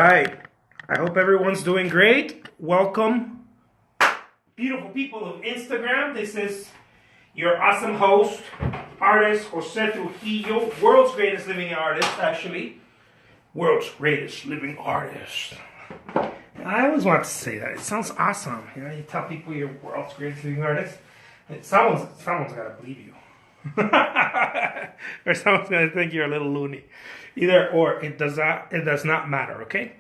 right. I hope everyone's doing great. Welcome, beautiful people of Instagram. This is your awesome host, artist Jose Trujillo, world's greatest living artist, actually. World's greatest living artist. I always want to say that. It sounds awesome. You know, you tell people you're world's greatest living artist, and someone's got to believe you. Or someone's going to think you're a little loony. Either or, it does not matter, okay?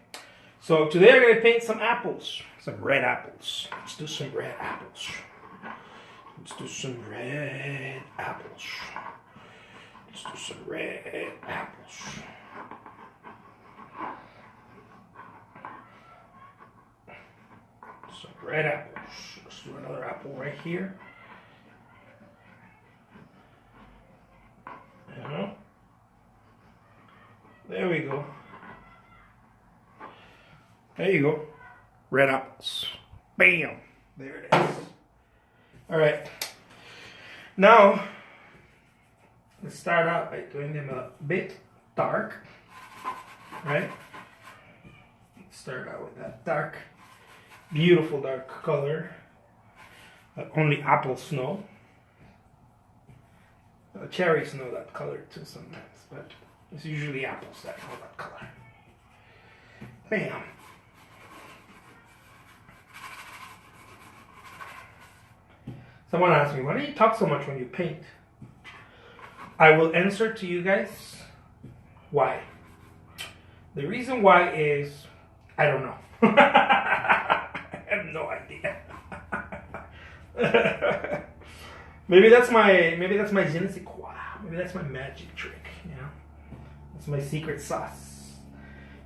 So today I'm going to paint some apples, some red apples. Let's do some red apples. Let's do some red apples. Let's do some red apples. Some red apples. Let's do another apple right here. There we go. There you go. Red apples. Bam. There it is. All right. Now, let's start out by doing them a bit dark. Right? Start out with that dark, beautiful dark color that only apples know. Cherries know that color too sometimes, but it's usually apples that know that color. Bam. Someone asked me, why do you talk so much when you paint? I will answer to you guys why. The reason why is, I don't know. I have no idea. Maybe that's my je ne sais quoi. Maybe that's my magic trick, you know? That's my secret sauce.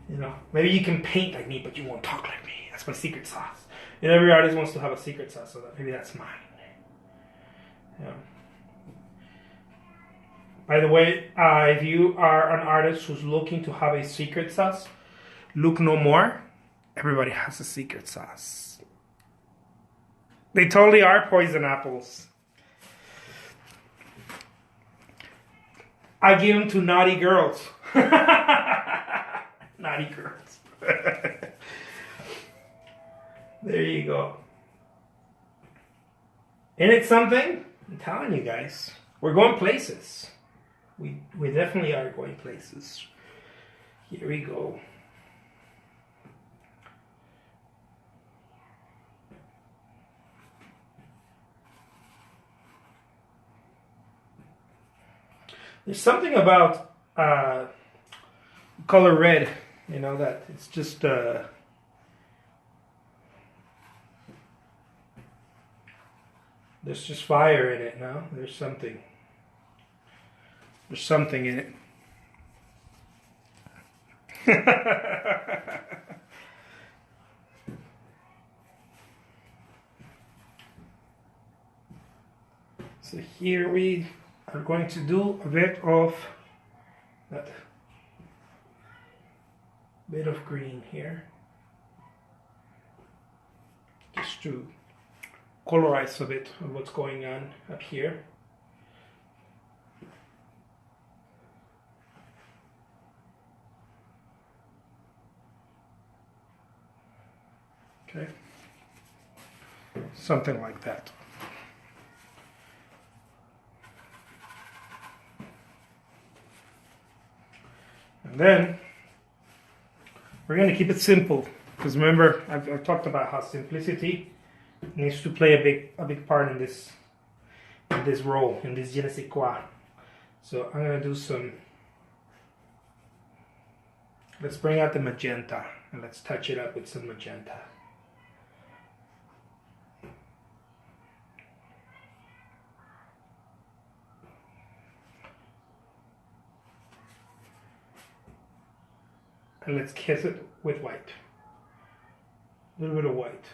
You know, maybe you can paint like me, but you won't talk like me. That's my secret sauce. And every artist wants to have a secret sauce, so maybe that's mine. Yeah. By the way, if you are an artist who's looking to have a secret sauce, look no more. Everybody has a secret sauce. They totally are poison apples. I give them to naughty girls. Naughty girls. There you go. Isn't it something? I'm telling you guys. We're going places. We definitely are going places. Here we go. There's something about color red, you know, that it's just there's just fire in it, no? There's something in it. So here we are going to do a bit of that bit of green here, just to colorize a bit of what's going on up here. Okay, something like that. And then we're going to keep it simple, because remember I've talked about how simplicity needs to play a big part in this role, in this je ne sais quoi. So I'm going to do some. Let's bring out the magenta and let's touch it up with some magenta. And let's kiss it with white. A little bit of white.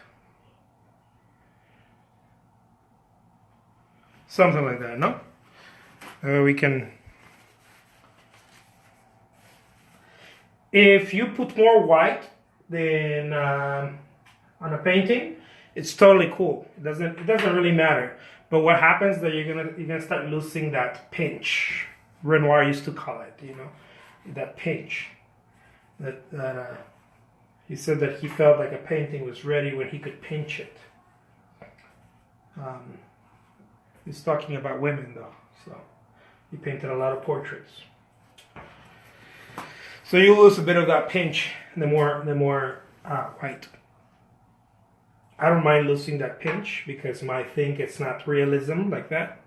Something like that, no? We can... If you put more white than on a painting, it's totally cool. It doesn't really matter. But what happens is that you're gonna start losing that pinch. Renoir used to call it, you know, that pinch. That He said that he felt like a painting was ready when he could pinch it. He's talking about women though, so he painted a lot of portraits. So you lose a bit of that pinch the more white. I don't mind losing that pinch because I think it's not realism like that.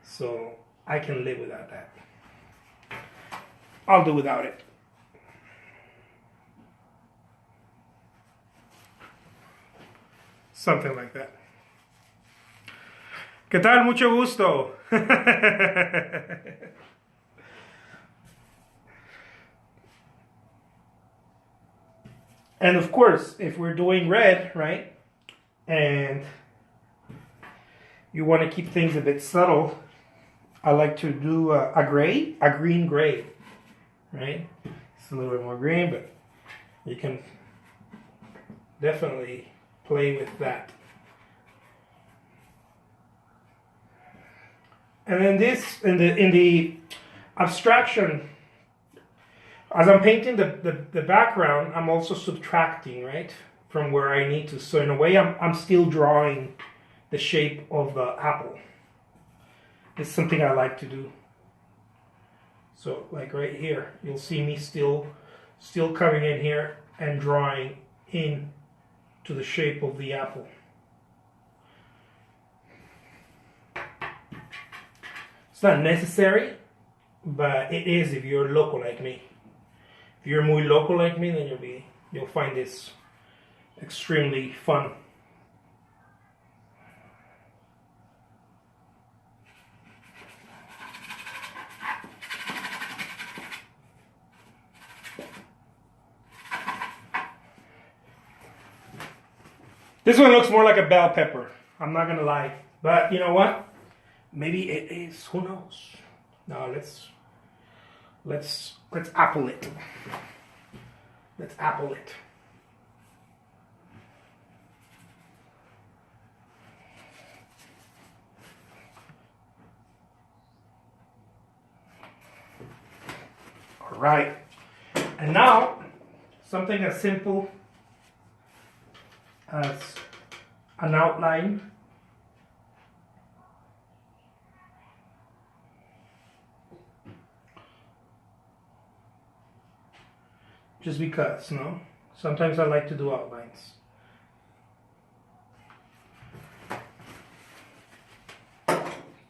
So I can live without that. I'll do without it. Something like that. ¿Qué tal? Mucho gusto. And of course, if we're doing red, right, and you want to keep things a bit subtle, I like to do a green gray, right? It's a little bit more green, but you can definitely play with that. And then this, in the abstraction, as I'm painting the background, I'm also subtracting, right, from where I need to. So in a way, I'm still drawing the shape of the apple. It's something I like to do. So like right here, you'll see me still coming in here and drawing in to the shape of the apple. It's not necessary, but it is if you're local like me. If you're muy local like me, then you'll find this extremely fun. This one looks more like a bell pepper. I'm not gonna lie, but you know what? Maybe it is. Who knows? No, let's apple it. Let's apple it. All right. And now, something as simple as an outline. Just because, no? Sometimes I like to do outlines.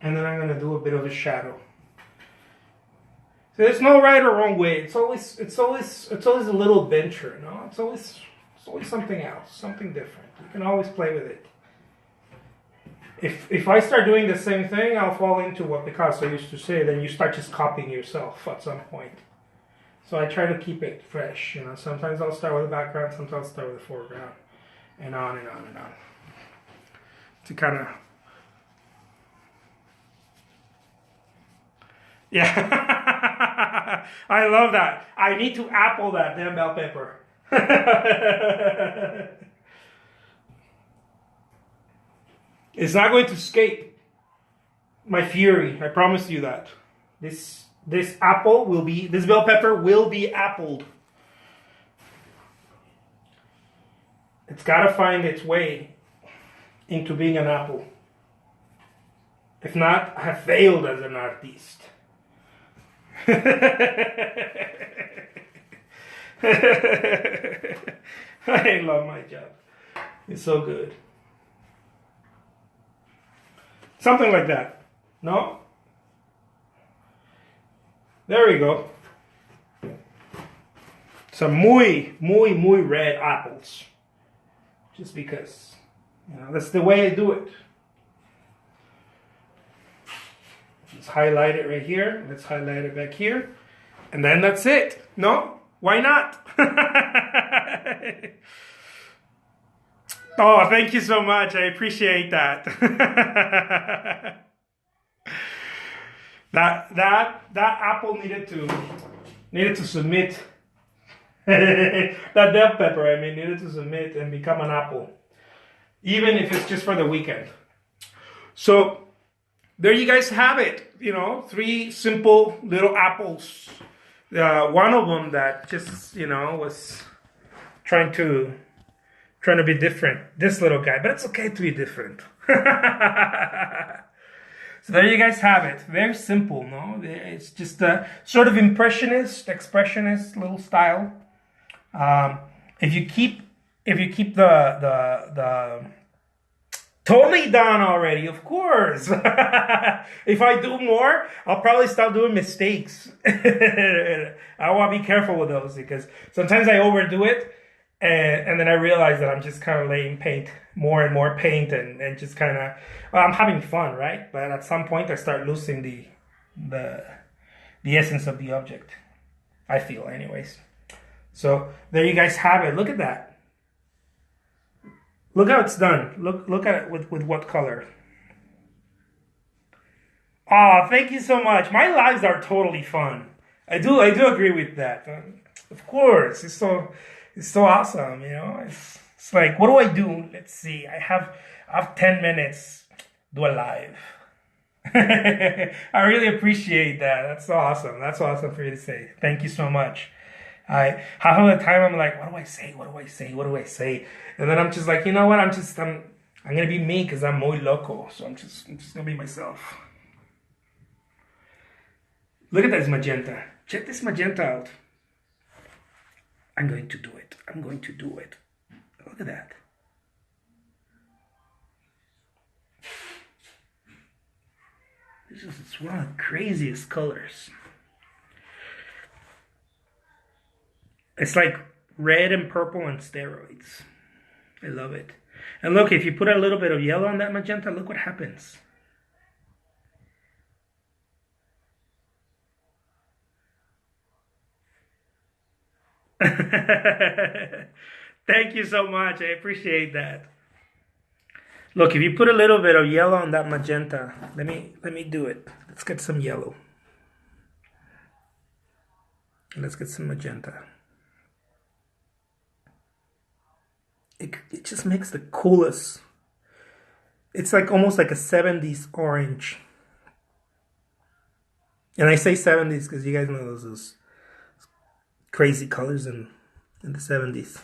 And then I'm going to do a bit of a shadow. So there's no right or wrong way. It's always a little venture, no? It's always something else, something different. You can always play with it. If I start doing the same thing, I'll fall into what Picasso used to say, then you start just copying yourself at some point. So I try to keep it fresh, you know. Sometimes I'll start with the background, sometimes I'll start with the foreground, and on and on and on. To kind of, yeah. I love that. I need to apple that damn bell pepper. It's not going to escape my fury. I promise you that. This bell pepper will be appled. It's got to find its way into being an apple. If not, I have failed as an artist. I love my job. It's so good. Something like that. No? There we go. Some muy red apples. Just because, you know, that's the way I do it. Let's highlight it right here. Let's highlight it back here. And then that's it. No? Why not? Oh, thank you so much. I appreciate that. That apple needed to submit. That bell pepper, I mean, needed to submit and become an apple, even if it's just for the weekend. So there you guys have it. You know, 3 simple little apples. One of them that just, you know, was trying to be different. This little guy, but it's okay to be different. So there you guys have it. Very simple, no? It's just a sort of impressionist, expressionist little style. If you keep the totally done already, of course. If I do more, I'll probably start doing mistakes. I want to be careful with those because sometimes I overdo it, and then I realize that I'm just kind of laying paint, more and more paint, and just kind of, well, I'm having fun, right? But at some point, I start losing the essence of the object. I feel, anyways. So there you guys have it. Look at that. Look how it's done. Look at it with what color. Oh, thank you so much. My lives are totally fun. I do agree with that. Of course, it's so awesome. You know, it's like, what do I do? Let's see. I have 10 minutes. Do a live. I really appreciate that. That's so awesome. That's awesome for you to say. Thank you so much. Half of the time I'm like, what do I say? What do I say? What do I say? And then I'm just like, you know what? I'm gonna be me because I'm muy loco. So I'm just gonna be myself. Look at this magenta. Check this magenta out. I'm going to do it. I'm going to do it. Look at that. It's one of the craziest colors. It's like red and purple on steroids. I love it. And look, if you put a little bit of yellow on that magenta, look what happens. Thank you so much. I appreciate that. Look, if you put a little bit of yellow on that magenta, let me do it. Let's get some yellow. Let's get some magenta. It just makes the coolest. It's like almost like a 70s orange. And I say 70s because you guys know those crazy colors in the 70s.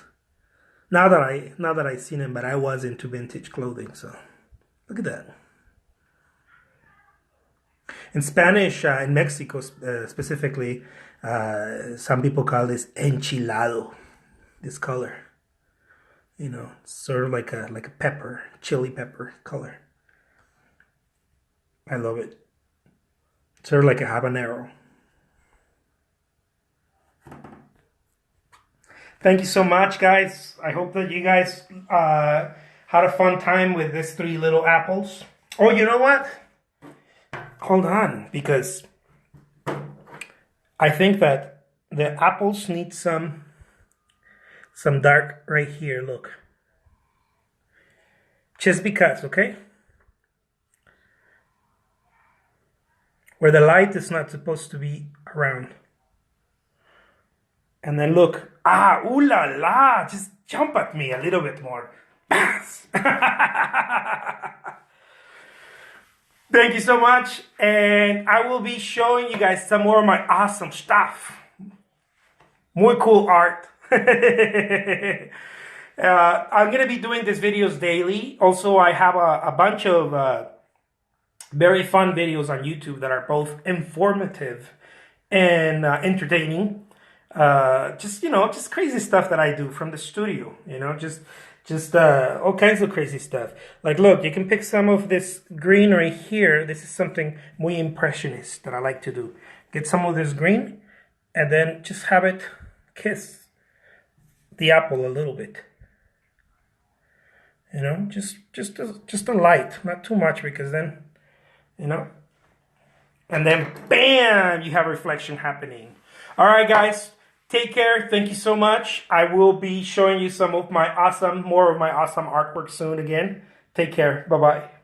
Not that I've seen them, but I was into vintage clothing, so look at that. In Spanish, in Mexico specifically, some people call this enchilado, this color. You know, sort of like a pepper, chili pepper color. I love it. Sort of like a habanero. Thank you so much, guys. I hope that you guys had a fun time with these 3 little apples. Oh, you know what? Hold on, because I think that the apples need some dark right here, look. Just because, okay? Where the light is not supposed to be around. And then look, ooh la la, just jump at me a little bit more. Bass. Thank you so much, and I will be showing you guys some more of my awesome stuff. Muy cool art. I'm going to be doing these videos daily. Also, I have a bunch of very fun videos on YouTube that are both informative and entertaining. Just crazy stuff that I do from the studio, just all kinds of crazy stuff. Like, look, you can pick some of this green right here. This is something muy impressionist that I like to do. Get some of this green and then just have it kiss the apple a little bit. Just a light, not too much, because then, and then bam, you have reflection happening. All right, guys. Take care. Thank you so much. I will be showing you more of my awesome artwork soon again. Take care. Bye-bye.